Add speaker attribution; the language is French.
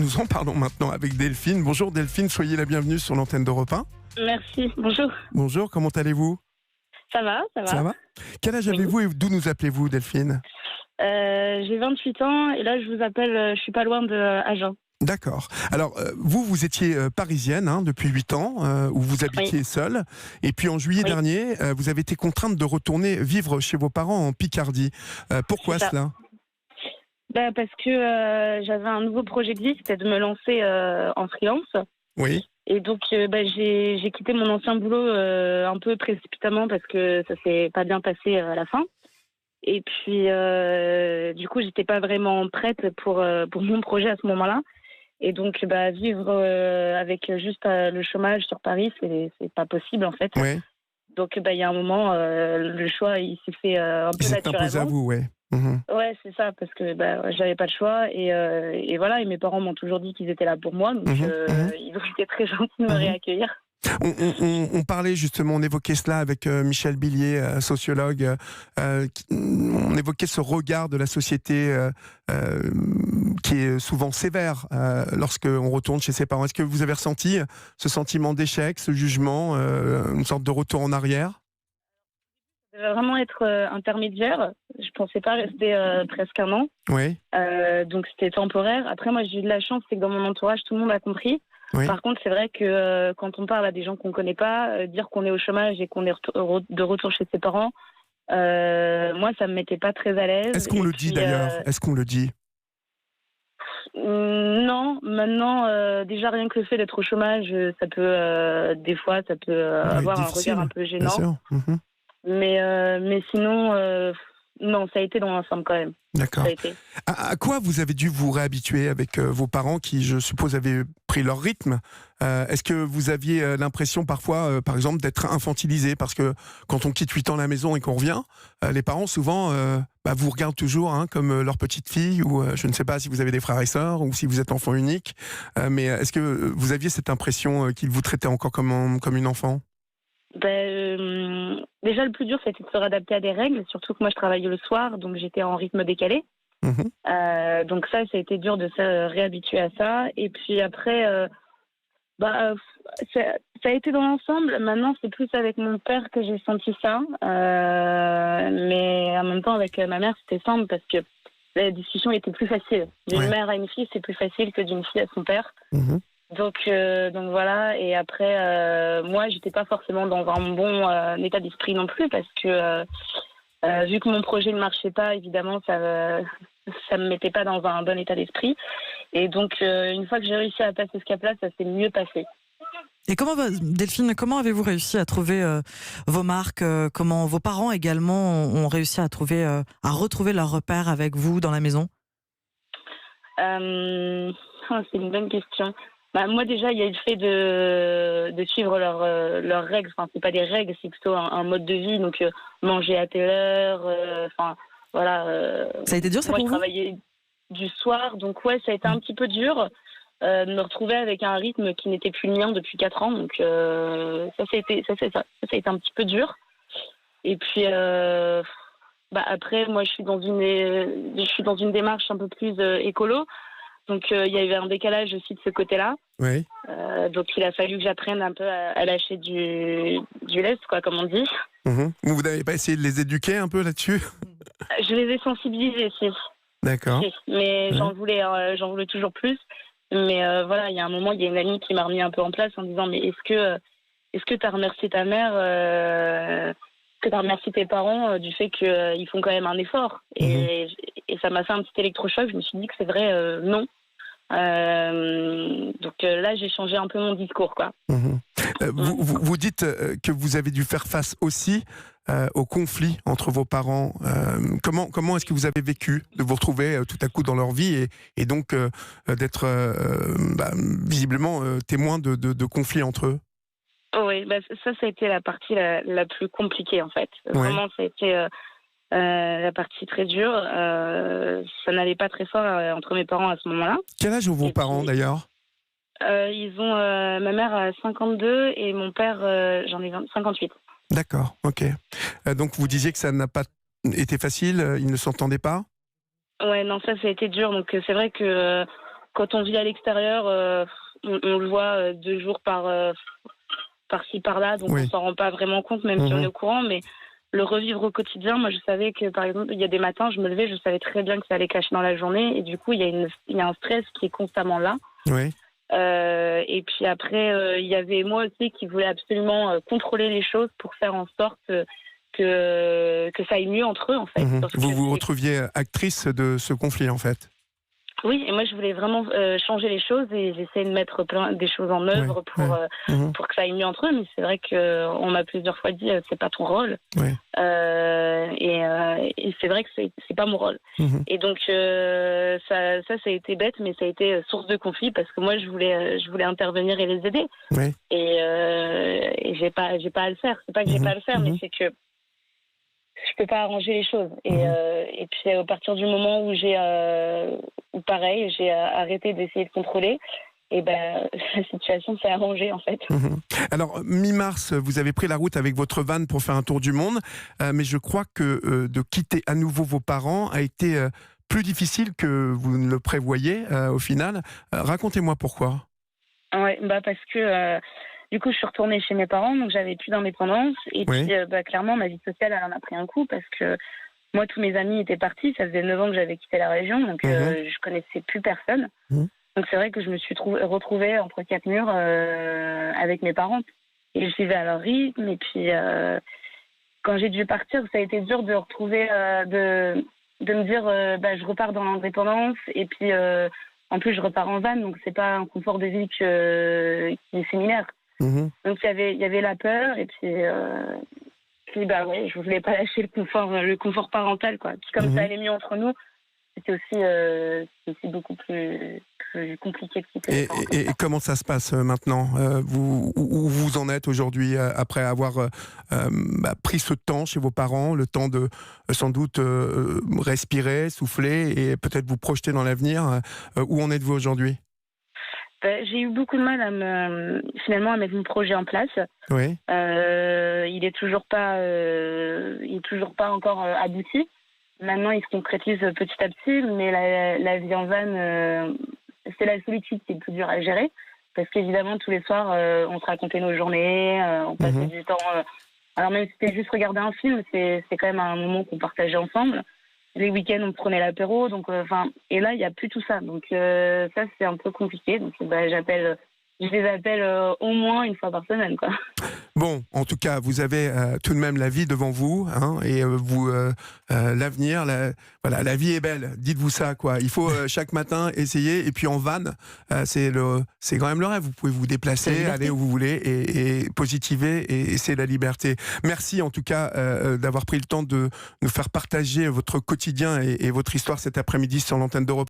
Speaker 1: Nous en parlons maintenant avec Delphine. Bonjour Delphine, soyez la bienvenue sur l'antenne d'Europe 1.
Speaker 2: Merci, bonjour.
Speaker 1: Bonjour, comment allez-vous ?
Speaker 2: Ça va, ça va.
Speaker 1: Ça va ? Quel âge
Speaker 2: Oui.
Speaker 1: avez-vous et d'où nous appelez-vous Delphine ?
Speaker 2: J'ai 28 ans et là je vous appelle, je suis pas loin de Agen.
Speaker 1: D'accord. Alors, vous étiez parisienne depuis 8 ans, où vous habitiez seule. Et puis en juillet dernier, vous avez été contrainte de retourner vivre chez vos parents en Picardie. Pourquoi cela ?
Speaker 2: Parce que j'avais un nouveau projet de vie, c'était de me lancer en freelance.
Speaker 1: Oui.
Speaker 2: Et donc j'ai quitté mon ancien boulot un peu précipitamment parce que ça s'est pas bien passé à la fin. Et puis du coup j'étais pas vraiment prête pour mon projet à ce moment-là. Et donc vivre avec juste le chômage sur Paris, c'est pas possible en fait.
Speaker 1: Oui.
Speaker 2: Donc il y a un moment, le choix il s'est fait un peu
Speaker 1: C'est
Speaker 2: naturellement.
Speaker 1: imposé à vous, oui.
Speaker 2: Ouais, c'est ça, parce que j'avais pas le choix et voilà. Et mes parents m'ont toujours dit qu'ils étaient là pour moi, donc ils ont été très gentils de me réaccueillir.
Speaker 1: On parlait justement, on évoquait cela avec Michel Billier, sociologue. On évoquait ce regard de la société qui est souvent sévère lorsqu'on retourne chez ses parents. Est-ce que vous avez ressenti ce sentiment d'échec, ce jugement, une sorte de retour en arrière ?
Speaker 2: Je devais vraiment être intermédiaire. Je pensais pas rester presque un an.
Speaker 1: Oui.
Speaker 2: Donc c'était temporaire. Après, moi, j'ai eu de la chance, c'est que dans mon entourage, tout le monde a compris.
Speaker 1: Oui.
Speaker 2: Par contre, c'est vrai que quand on parle à des gens qu'on connaît pas, dire qu'on est au chômage et qu'on est de retour chez ses parents, moi, ça me mettait pas très à l'aise.
Speaker 1: Est-ce qu'on le dit d'ailleurs ? Est-ce qu'on le dit ?
Speaker 2: Non, maintenant, déjà rien que le fait d'être au chômage, ça peut, des fois, ça peut avoir un regard un peu gênant.
Speaker 1: Bien sûr.
Speaker 2: Mais sinon, non, ça a été dans l'ensemble quand même.
Speaker 1: D'accord.
Speaker 2: Ça a été.
Speaker 1: À quoi vous avez dû vous réhabituer avec vos parents qui, je suppose, avaient pris leur rythme ? Est-ce que vous aviez l'impression parfois, par exemple, d'être infantilisé ? Parce que quand on quitte 8 ans la maison et qu'on revient, les parents, souvent, vous regardent toujours comme leur petite fille, ou je ne sais pas si vous avez des frères et sœurs, ou si vous êtes enfant unique. Mais est-ce que vous aviez cette impression qu'ils vous traitaient encore comme une enfant ?
Speaker 2: Déjà, le plus dur, c'était de se réadapter à des règles, surtout que moi, je travaillais le soir, donc j'étais en rythme décalé. Donc ça a été dur de se réhabituer à ça. Et puis après, ça a été dans l'ensemble. Maintenant, c'est plus avec mon père que j'ai senti ça. Mais en même temps, avec ma mère, c'était simple parce que la discussion était plus facile. D'une mère à une fille, c'est plus facile que d'une fille à son père. Donc voilà. Et après, moi, j'étais pas forcément dans un bon état d'esprit non plus parce que vu que mon projet ne marchait pas, évidemment, ça me mettait pas dans un bon état d'esprit. Et donc, une fois que j'ai réussi à passer ce cap-là, ça s'est mieux passé.
Speaker 3: Et Delphine, comment avez-vous réussi à trouver vos marques ? Comment vos parents également ont réussi à retrouver leur repère avec vous dans la maison ?
Speaker 2: C'est une bonne question. Moi, déjà, il y a eu le fait de suivre leurs règles. Enfin, c'est pas des règles, c'est plutôt un mode de vie. Donc, manger à telle heure. Voilà.
Speaker 3: Ça a été dur, ça,
Speaker 2: moi,
Speaker 3: pour
Speaker 2: je
Speaker 3: vous ?
Speaker 2: travaillais du soir. Donc, ça a été un petit peu dur de me retrouver avec un rythme qui n'était plus le mien depuis 4 ans. Donc, ça a été un petit peu dur. Et puis, après, moi, je suis dans une démarche un peu plus écolo. Donc, il y avait un décalage aussi de ce côté-là.
Speaker 1: Oui.
Speaker 2: Donc, il a fallu que j'apprenne un peu à lâcher du lest, quoi, comme on dit.
Speaker 1: Vous n'avez pas essayé de les éduquer un peu là-dessus ?
Speaker 2: Je les ai sensibilisés, si.
Speaker 1: D'accord.
Speaker 2: Si. Mais j'en voulais toujours plus. Mais voilà, il y a un moment, il y a une amie qui m'a remis un peu en place en disant « Mais est-ce que tu as remercié ta mère que tu as remercié tes parents du fait qu'ils font quand même un effort ?» Et ça m'a fait un petit électrochoc. Je me suis dit que c'est vrai, non. Donc là, j'ai changé un peu mon discours, quoi.
Speaker 1: Vous dites que vous avez dû faire face aussi au conflit entre vos parents. Comment est-ce que vous avez vécu de vous retrouver tout à coup dans leur vie et donc d'être visiblement témoin de conflits entre eux ?
Speaker 2: Oui, ça a été la partie la plus compliquée, en fait. Vraiment, ça a été la partie très dure. Ça n'allait pas très fort entre mes parents à ce moment-là.
Speaker 1: Quel âge ont vos parents, d'ailleurs ?
Speaker 2: Ils ont ma mère a 52 et mon père, j'en ai 58.
Speaker 1: D'accord, ok. Donc vous disiez que ça n'a pas été facile, ils ne s'entendaient pas ?
Speaker 2: Ouais, non, ça a été dur. Donc c'est vrai que quand on vit à l'extérieur, on le voit 2 jours par-ci, par-là, donc on s'en rend pas vraiment compte, même si on est au courant, mais le revivre au quotidien, moi je savais que par exemple, il y a des matins, je me levais, je savais très bien que ça allait cacher dans la journée, et du coup, il y a un stress qui est constamment là.
Speaker 1: Oui.
Speaker 2: Et puis après, il y avait moi aussi qui voulais absolument contrôler les choses pour faire en sorte que ça aille mieux entre eux, en fait.
Speaker 1: Vous vous retrouviez actrice de ce conflit, en fait.
Speaker 2: Oui, et moi je voulais vraiment changer les choses et j'essayais de mettre des choses en œuvre pour que ça aille mieux entre eux, mais c'est vrai qu'on m'a plusieurs fois dit c'est pas ton rôle. Et c'est vrai que c'est pas mon rôle. Et donc ça a été bête, mais ça a été source de conflit parce que moi je voulais intervenir et les aider. Et j'ai pas à le faire. C'est pas que j'ai pas à le faire, mais c'est que je peux pas arranger les choses. Et puis à partir du moment où j'ai arrêté d'essayer de contrôler, et ben la situation s'est arrangée en fait.
Speaker 1: Alors mi-mars, vous avez pris la route avec votre van pour faire un tour du monde, mais je crois que de quitter à nouveau vos parents a été plus difficile que vous ne le prévoyiez au final. Racontez-moi pourquoi.
Speaker 2: Ouais, parce que du coup, je suis retournée chez mes parents, donc j'avais plus d'indépendance. Et puis, clairement, ma vie sociale, elle en a pris un coup parce que moi, tous mes amis étaient partis. Ça faisait 9 ans que j'avais quitté la région, donc je connaissais plus personne. Donc c'est vrai que je me suis retrouvée entre 4 murs avec mes parents. Et je vivais à leur rythme. Et puis, quand j'ai dû partir, ça a été dur de retrouver, de me dire, je repars dans l'indépendance. Et puis, en plus, je repars en van, donc c'est pas un confort de vie qui est similaire. Donc il y avait la peur et puis je voulais pas lâcher le confort parental quoi. Puis comme ça allait mieux entre nous, c'était aussi beaucoup plus compliqué que c'était.
Speaker 1: Et comment ça se passe maintenant où vous en êtes aujourd'hui après avoir pris ce temps chez vos parents, le temps de sans doute respirer, souffler et peut-être vous projeter dans l'avenir. Où en êtes-vous aujourd'hui ?
Speaker 2: J'ai eu beaucoup de mal finalement à mettre mon projet en place. Il est toujours pas encore abouti. Maintenant, il se concrétise petit à petit, mais la vie en van, c'est la solitude qui est le plus dur à gérer. Parce qu'évidemment, tous les soirs, on se racontait nos journées, on passait du temps. Alors même si c'était juste regarder un film, c'est quand même un moment qu'on partageait ensemble. Les week-ends, on prenait l'apéro, donc et là, il n'y a plus tout ça. Donc ça, c'est un peu compliqué. Donc je les appelle au moins une fois par semaine, quoi.
Speaker 1: Bon, en tout cas, vous avez tout de même la vie devant vous, hein, et l'avenir, la vie est belle. Dites-vous ça, quoi. Il faut chaque matin essayer, et puis en van, c'est quand même le rêve. Vous pouvez vous déplacer, aller où vous voulez, et positiver, et c'est la liberté. Merci en tout cas d'avoir pris le temps de nous faire partager votre quotidien et votre histoire cet après-midi sur l'antenne d'Europe.